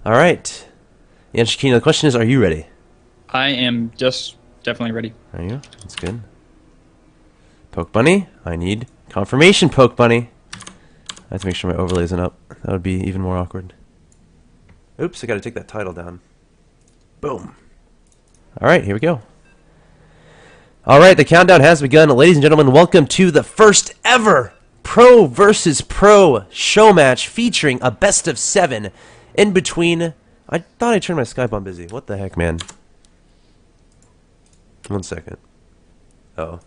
All right. EonSh, the question is, are you ready? I am just definitely ready. Are you? That's good. PokeBunny, I need confirmation, PokeBunny. I have to make sure my overlay isn't up. That would be even more awkward. Oops, I got to take that title down. Boom. All right, here we go. All right, the countdown has begun. Ladies and gentlemen, welcome to the first ever Pro versus Pro show match featuring a best of 7 in between. I thought I turned my Skype on busy. What the heck, man? 1 second. Oh.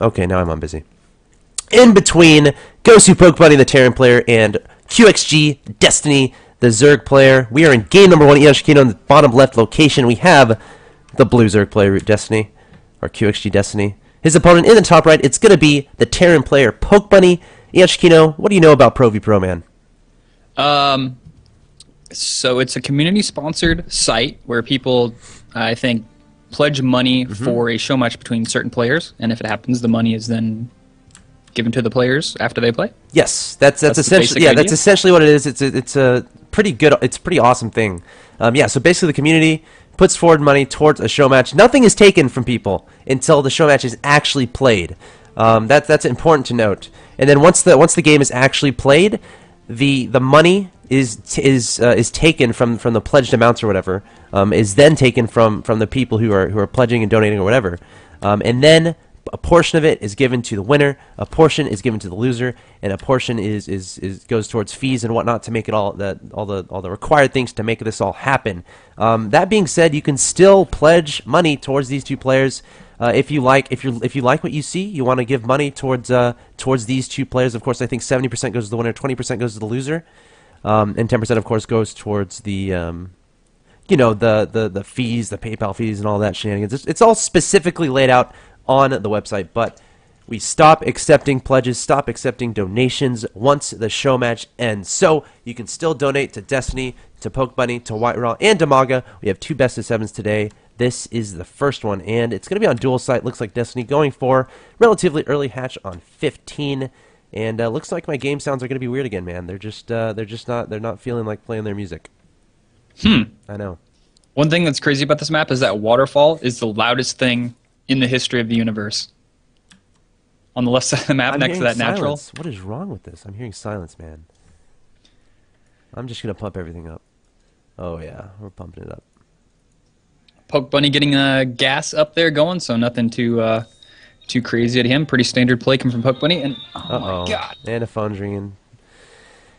Okay, now I'm on busy. In between GosuPokeBunny, the Terran player, and QxGDestiny, the Zerg player. We are in game number 1, EonSh on the bottom left location. We have the blue Zerg player, Destiny, or QxGDestiny. His opponent in the top right, it's going to be the Terran player, PokeBunny. EonSh, what do you know about Pro v Pro, man? So it's a community-sponsored site where people, I think, pledge money for a show match between certain players, and if it happens, the money is then given to the players after they play. Yes, that's essentially that's essentially what it is. It's a pretty good, it's a pretty awesome thing. Yeah, so basically the community puts forward money towards a show match. Nothing is taken from people until the show match is actually played. That's important to note. And then once the game is actually played, the money is taken from the pledged amounts or whatever, is then taken from the people who are pledging and donating or whatever, and then a portion of it is given to the winner, a portion is given to the loser, and a portion goes towards fees and whatnot to make it all the required things to make this all happen. That being said, you can still pledge money towards these two players. If you like what you see, you want to give money towards these two players. Of course, I think 70% goes to the winner, 20% goes to the loser, and 10% of course goes towards the the fees, the PayPal fees, and all that shenanigans. It's all specifically laid out on the website, but we stop accepting pledges, stop accepting donations once the show match ends. So you can still donate to Destiny, to PokeBunny, to White Raw, and to Maga. We have 2 best of 7s today. This is the first one, and it's going to be on dual site. Looks like Destiny going for relatively early hatch on 15, and looks like my game sounds are going to be weird again, man. They're not feeling like playing their music. I know. One thing that's crazy about this map is that waterfall is the loudest thing in the history of the universe. On the left side of the map, next to that silence. natural. What is wrong with this? I'm hearing silence, man. I'm just going to pump everything up. Oh, yeah. We're pumping it up. PokeBunny getting gas up there going, so nothing too crazy at him. Pretty standard play coming from PokeBunny. And oh my god. And a phone's ringing.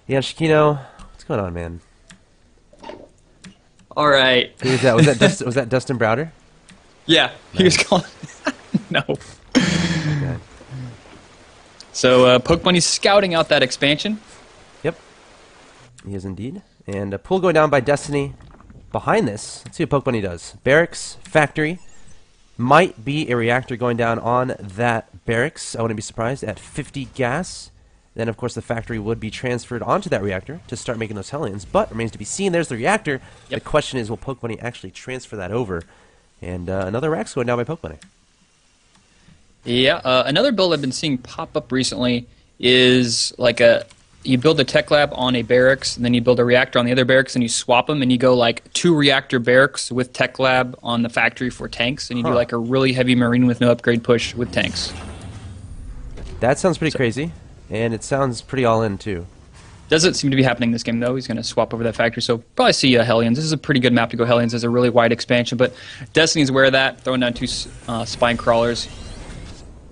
Yeah, Shakino, what's going on, man? All right. Who was that? Was that Dustin Browder? Yeah, Nice. he was calling. No. Okay. So PokeBunny's scouting out that expansion. Yep. He is indeed. And a pool going down by Destiny. Behind this, let's see what PokeBunny does. Barracks, factory. Might be a reactor going down on that barracks. I wouldn't be surprised at 50 gas. Then, of course, the factory would be transferred onto that reactor to start making those Hellions. But remains to be seen. There's the reactor. Yep. The question is, will PokeBunny actually transfer that over? And another Rax going down by PokeBunny. Yeah, another build I've been seeing pop up recently is like you build a tech lab on a barracks, and then you build a reactor on the other barracks, and you swap them, and you go like 2 reactor barracks with tech lab on the factory for tanks, and you do like a really heavy marine with no upgrade push with tanks. That sounds pretty crazy, and it sounds pretty all in too. Doesn't seem to be happening this game though. He's going to swap over that factory, so probably see Hellions. This is a pretty good map to go Hellions. There's a really wide expansion, but Destiny's aware of that, throwing down 2 spine crawlers.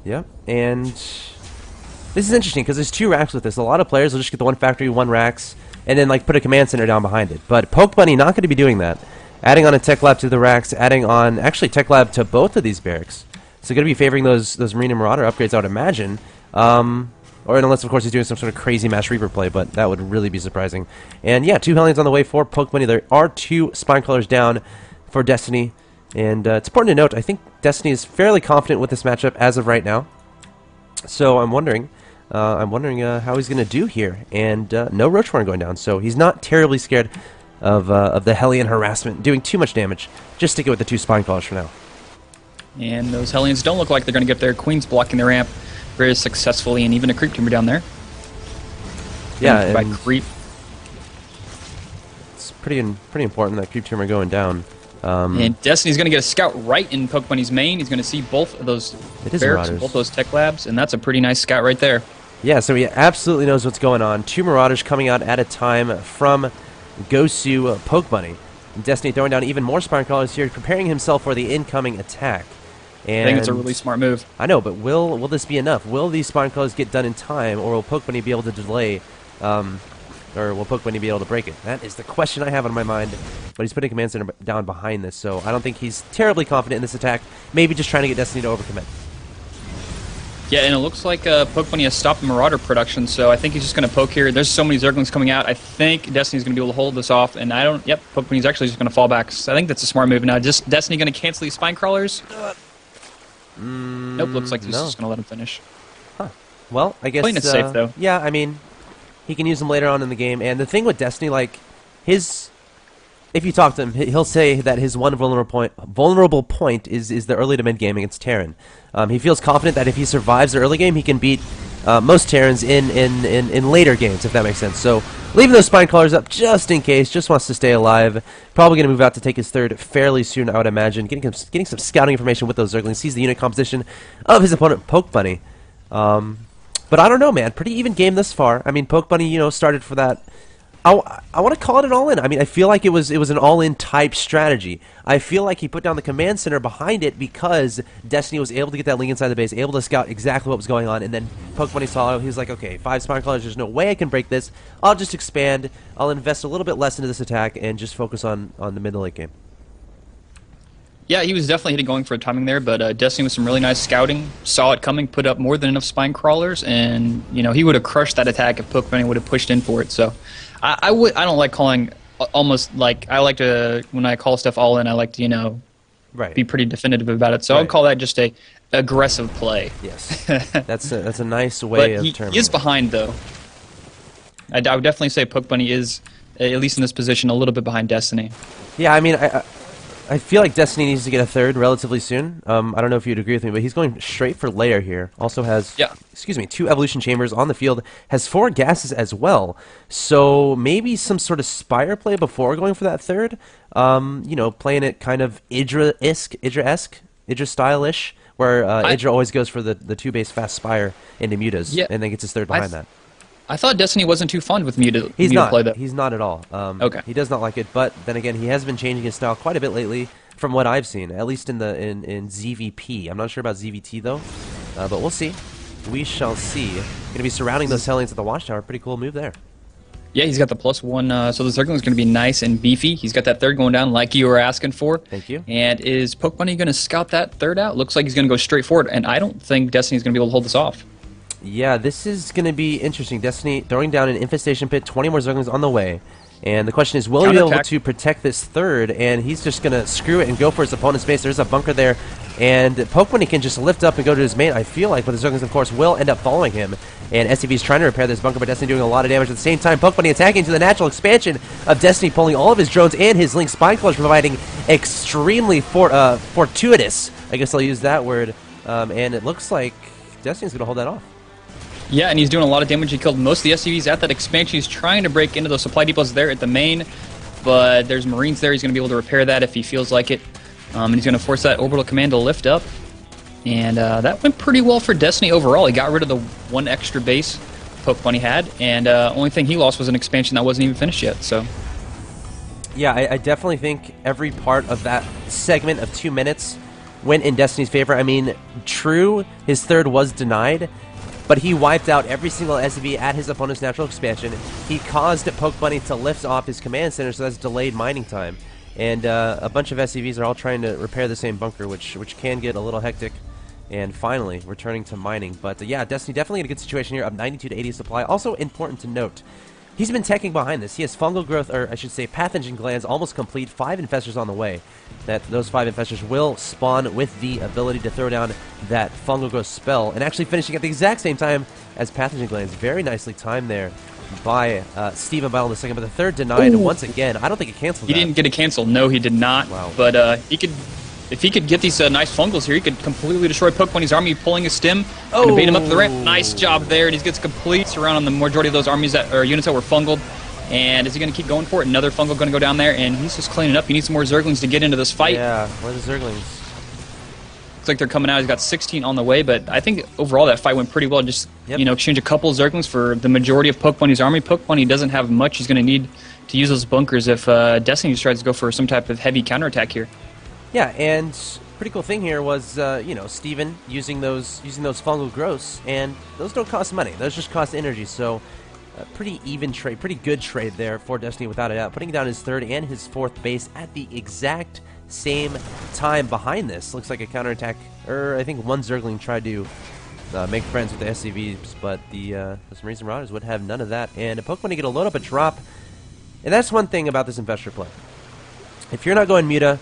Yep, and this is interesting because there's 2 racks with this. A lot of players will just get the 1 factory, 1 racks, and then like put a command center down behind it. But PokeBunny not going to be doing that. Adding on a tech lab to the racks, adding on actually tech lab to both of these barracks. So going to be favoring those Marine and Marauder upgrades, I would imagine. Or unless, of course, he's doing some sort of crazy Mass Reaper play, but that would really be surprising. And yeah, 2 Hellions on the way for PokeBunny. There are 2 Spine Crawlers down for Destiny. And it's important to note, I think Destiny is fairly confident with this matchup as of right now. So I'm wondering how he's going to do here. And no Roachhorn going down, so he's not terribly scared of the Hellion harassment doing too much damage. Just stick it with the 2 Spine Crawlers for now. And those Hellions don't look like they're going to get there. Queen's blocking the ramp very successfully, and even a creep tumor down there. Yeah, by creep. It's pretty important that creep tumor going down. And Destiny's going to get a scout right in PokeBunny's main. He's going to see both of those barracks, both those tech labs, and that's a pretty nice scout right there. Yeah, so he absolutely knows what's going on. 2 Marauders coming out at a time from QxGDestiny. Destiny throwing down even more Spine Crawlers here, preparing himself for the incoming attack. And I think it's a really smart move. I know, but will this be enough? Will these Spine Crawlers get done in time, or will PokeBunny be able to delay, or will PokeBunny be able to break it? That is the question I have on my mind. But he's putting Command Center down behind this, so I don't think he's terribly confident in this attack. Maybe just trying to get Destiny to overcommit. Yeah, and it looks like PokeBunny has stopped the Marauder production, so I think he's just going to poke here. There's so many Zerglings coming out. I think Destiny's going to be able to hold this off, and PokeBunny's actually just going to fall back. So I think that's a smart move. Now, just Destiny going to cancel these Spine Crawlers? Nope, looks like he's just going to let him finish. Huh. Well, I guess... Playing it safe, though. Yeah, I mean, he can use them later on in the game, and the thing with Destiny, like, if you talk to him, he'll say that his one vulnerable point is the early to mid game against Terran. He feels confident that if he survives the early game, he can beat most Terrans in later games, if that makes sense. So leaving those Spine Crawlers up just in case, just wants to stay alive. Probably going to move out to take his third fairly soon, I would imagine. Getting some scouting information with those Zerglings. Sees the unit composition of his opponent, PokeBunny. But I don't know, man. Pretty even game thus far. I mean, PokeBunny, started for that. I want to call it an all-in. I mean, I feel like it was an all-in type strategy. I feel like he put down the command center behind it because Destiny was able to get that link inside the base, able to scout exactly what was going on, and then PokeBunny saw it. He was like, okay, 5 Spine Crawlers, there's no way I can break this. I'll just expand. I'll invest a little bit less into this attack and just focus on the mid to late game. Yeah, he was definitely going for a timing there, but Destiny with some really nice scouting, saw it coming, put up more than enough Spine Crawlers, and he would have crushed that attack if PokeBunny would have pushed in for it. So I don't like calling almost like I like to when I call stuff all in. I like to be pretty definitive about it. So I'd call that just a aggressive play. Yes, that's a nice way of terming. He is behind though. I would definitely say PokeBunny is at least in this position a little bit behind Destiny. Yeah, I mean I feel like Destiny needs to get a third relatively soon. I don't know if you'd agree with me, but he's going straight for layer here. Also has, 2 evolution chambers on the field. Has 4 gases as well. So maybe some sort of Spire play before going for that third. Playing it kind of Idra-esque, Idra style-ish, where Idra always goes for the 2-base fast Spire into Mutas, and then gets his third behind that. I thought Destiny wasn't too fond with Muta play, though. He's not at all. Okay. He does not like it, but then again, he has been changing his style quite a bit lately, from what I've seen, at least in ZVP. I'm not sure about ZVT, though, but we'll see. We shall see. Going to be surrounding those Hellions at the Watchtower. Pretty cool move there. Yeah, he's got the +1, so the Zergling is going to be nice and beefy. He's got that third going down like you were asking for. Thank you. And is PokeBunny going to scout that third out? Looks like he's going to go straight forward, and I don't think Destiny's going to be able to hold this off. Yeah, this is going to be interesting. Destiny throwing down an Infestation Pit, 20 more Zerglings on the way. And the question is, will he be able to protect this third? And he's just going to screw it and go for his opponent's base. There's a bunker there. And PokeBunny can just lift up and go to his main, I feel like. But the Zerglings, of course, will end up following him. And SCV is trying to repair this bunker, but Destiny doing a lot of damage at the same time. PokeBunny attacking to the natural expansion of Destiny, pulling all of his drones and his Link Spine Crawlers, providing extremely fortuitous, I guess I'll use that word. And it looks like Destiny's going to hold that off. Yeah, and he's doing a lot of damage. He killed most of the SCVs at that expansion. He's trying to break into those supply depots there at the main, but there's Marines there. He's going to be able to repair that if he feels like it. And he's going to force that orbital command to lift up. And that went pretty well for Destiny overall. He got rid of the 1 extra base PokeBunny had, and only thing he lost was an expansion that wasn't even finished yet. So, yeah, I definitely think every part of that segment of 2 minutes went in Destiny's favor. I mean, true, his third was denied, but he wiped out every single SCV at his opponent's natural expansion. He caused PokeBunny to lift off his command center, so that's delayed mining time. And a bunch of SCVs are all trying to repair the same bunker, which can get a little hectic. And finally, returning to mining. But yeah, Destiny definitely in a good situation here, up 92 to 80 supply. Also important to note, he's been teching behind this. He has fungal growth, or I should say pathogen glands, almost complete. 5 infestors on the way. Those 5 infestors will spawn with the ability to throw down that fungal growth spell, and actually finishing at the exact same time as pathogen glands. Very nicely timed there by Steven Bile in the second, but the third denied once again. I don't think it canceled. He didn't get a cancel. No, he did not. Wow. But he could. If he could get these nice fungals here, he could completely destroy PokeBunny's army, pulling his stem, and bait him up to the ramp. Nice job there, and he gets complete surround on the majority of those armies or units that were fungled. And is he going to keep going for it? Another fungal going to go down there, and he's just cleaning up. He needs some more Zerglings to get into this fight. Yeah, where are the Zerglings? Looks like they're coming out. He's got 16 on the way, but I think overall that fight went pretty well. Just exchange a couple of Zerglings for the majority of PokeBunny's army. PokeBunny doesn't have much. He's going to need to use those bunkers if Destiny tries to go for some type of heavy counterattack here. Yeah, and pretty cool thing here was Steven using those fungal growths, and those don't cost money. Those just cost energy. So pretty even trade, pretty good trade there for Destiny without a doubt. Putting down his third and his fourth base at the exact same time behind this. Looks like a counterattack, or I think one Zergling tried to make friends with the SCVs, but the Marines and Marauders would have none of that. And a Pokemon to get a load up a drop, and that's one thing about this Infestor play. If you're not going Muta,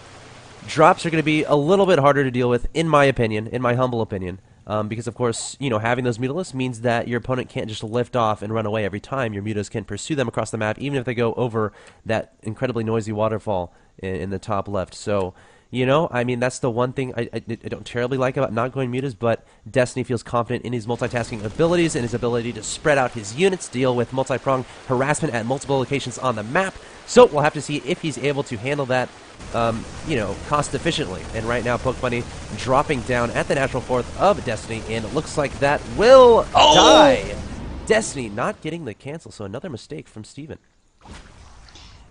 drops are going to be a little bit harder to deal with, in my opinion, in my humble opinion. Because, of course, having those Mutalisks means that your opponent can't just lift off and run away every time. Your Mutas can pursue them across the map, even if they go over that incredibly noisy waterfall in the top left. So, I mean, that's the one thing I don't terribly like about not going Mutas, but Destiny feels confident in his multitasking abilities and his ability to spread out his units, deal with multi-pronged harassment at multiple locations on the map. So we'll have to see if he's able to handle that cost efficiently. And right now, PokeBunny dropping down at the natural fourth of Destiny, and it looks like that will die. Destiny not getting the cancel, so another mistake from Steven.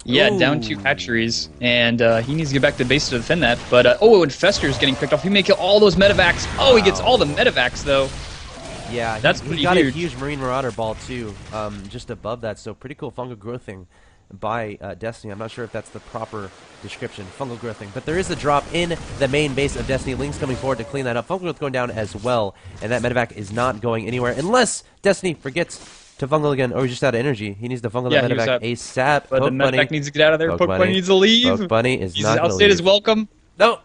Yeah, down 2 hatcheries, and he needs to get back to the base to defend that. But, Infestor is getting picked off. He may kill all those Medivacs. Oh, he gets all the Medivacs, though. Yeah, that's he got a huge Marine Marauder ball, too, just above that. So pretty cool fungal growthing by Destiny. I'm not sure if that's the proper description, fungal growthing, but there is a drop in the main base of Destiny. Link's coming forward to clean that up. Fungal growth going down as well, and that Medivac is not going anywhere unless Destiny forgets to fungal again, or he's just out of energy. He needs to fungal the Medivac ASAP. But the Medivac needs to get out of there. PokeBunny needs to leave. PokeBunny is he's not going to outstayed his welcome. No!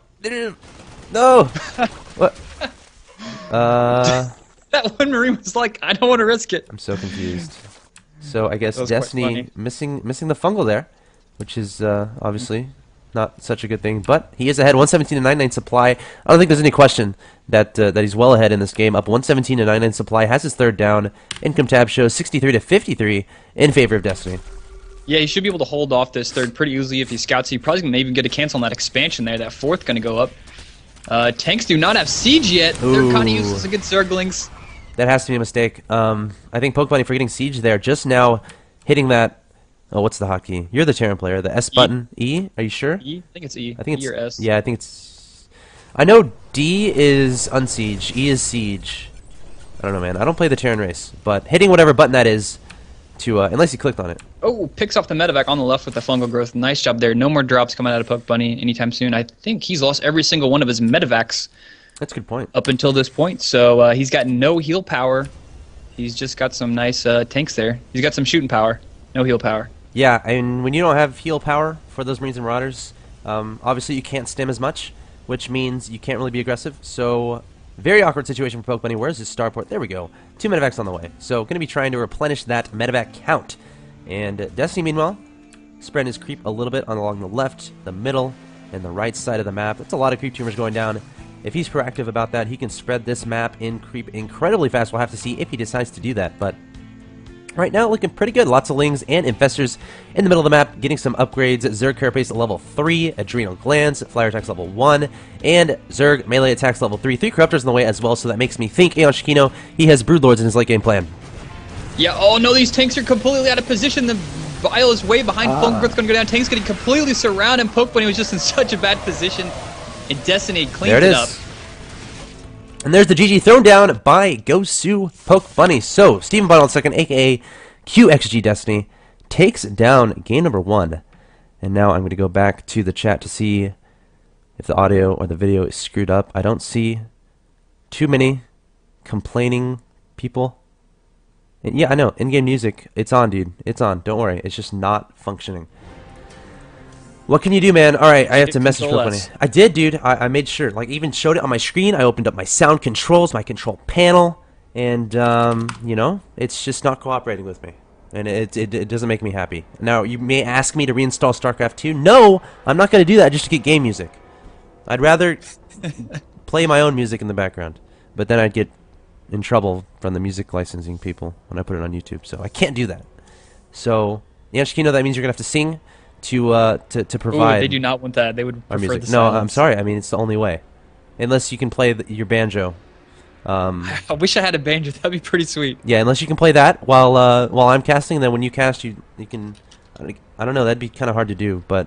No! What? That one Marine was like, I don't want to risk it. I'm so confused. So I guess Destiny missing the fungal there, which is obviously not such a good thing. But he is ahead, 117 to 99 supply. I don't think there's any question that that he's well ahead in this game. Up 117 to 99 supply, has his third down. Income tab shows 63 to 53 in favor of Destiny. Yeah, he should be able to hold off this third pretty easily if he scouts. He probably gonna even get a cancel on that expansion there. That fourth gonna go up. Tanks do not have siege yet. Ooh. They're kind of useless against Zerglings. That has to be a mistake. I think PokeBunny forgetting siege there, just now hitting that. Oh, what's the hotkey? You're the Terran player. The S button. E? Are you sure? E? I think it's E. I think E or S. Yeah, I think it's. I know D is unsiege. E is siege. I don't know, man. I don't play the Terran race, but hitting whatever button that is to unless you clicked on it. Oh, picks off the Medivac on the left with the fungal growth. Nice job there. No more drops coming out of PokeBunny anytime soon. I think he's lost every single one of his Medivacs. That's a good point. Up until this point, so he's got no heal power. He's just got some nice tanks there. He's got some shooting power, no heal power. Yeah, and when you don't have heal power for those Marines and Marauders, obviously you can't stim as much, which means you can't really be aggressive. So very awkward situation for PokeBunny. Where's his starport? There we go. 2 Medivacs on the way. So going to be trying to replenish that Medivac count. And Destiny, meanwhile, spreading his creep a little bit along the left, the middle, and the right side of the map. That's a lot of creep tumors going down. If he's proactive about that, he can spread this map in creep incredibly fast. We'll have to see if he decides to do that. But right now, looking pretty good. Lots of Lings and Infestors in the middle of the map, getting some upgrades. Zerg Carapace at level 3, Adrenal Glands, Flyer Attacks level 1, and Zerg Melee Attacks level 3. 3 Corruptors on the way as well, so that makes me think EonSh he has Broodlords in his late game plan. Yeah, oh no, these tanks are completely out of position. The Bile is way behind. Fungal Growth's going to go down. Tank's getting completely surrounded, and PokeBunny was just in such a bad position. And Destiny cleans it up. And there's the GG thrown down by GosuPokeBunny. So, Steven Bottle second, a.k.a. QxGDestiny, takes down game number 1. And now I'm going to go back to the chat to see if the audio or the video is screwed up. I don't see too many complaining people. And yeah, I know. In-game music, it's on, dude. It's on. Don't worry. It's just not functioning. What can you do, man? All right, I have to message PokeBunny. I did, dude. I made sure. Like, even showed it on my screen. I opened up my sound controls, my control panel, and you know, it's just not cooperating with me, and it doesn't make me happy. Now, you may ask me to reinstall StarCraft 2. No, I'm not going to do that just to get game music. I'd rather play my own music in the background, but then I'd get in trouble from the music licensing people when I put it on YouTube. So I can't do that. So EonSh, that means you're gonna have to sing to provide. Ooh, they do not want that. They would our prefer music. the No, silence. I'm sorry. I mean, it's the only way, unless you can play your banjo. I wish I had a banjo. That'd be pretty sweet. Yeah, unless you can play that while I'm casting. Then when you cast, you can. I don't know. That'd be kind of hard to do, but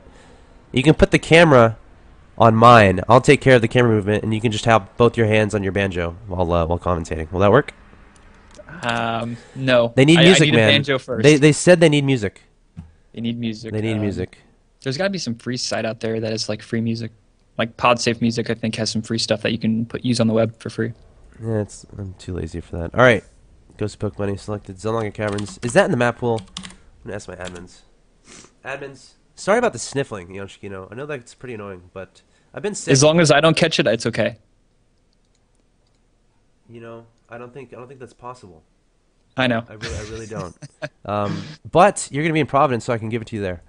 you can put the camera on mine. I'll take care of the camera movement, and you can just have both your hands on your banjo while commentating. Will that work? No. They need music, I need man. a banjo first. They said they need music. They need music. They need music. There's got to be some free site out there that is like free music. Like PodSafe Music, I think, has some free stuff that you can use on the web for free. Yeah, I'm too lazy for that. All right, GosuPokeBunny selected. Zelonga Caverns. Is that in the map pool? I'm gonna ask my admins. Admins, sorry about the sniffling, EonSh. I know that's pretty annoying, but I've been sick. As long as I don't catch it, it's okay. I don't think that's possible. I know. I really don't. But you're gonna be in Providence, so I can give it to you there.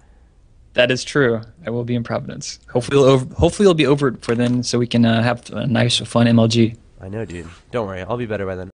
That is true. I will be in Providence. Hopefully it'll be over for then, so we can have a nice, fun MLG. I know, dude. Don't worry. I'll be better by then.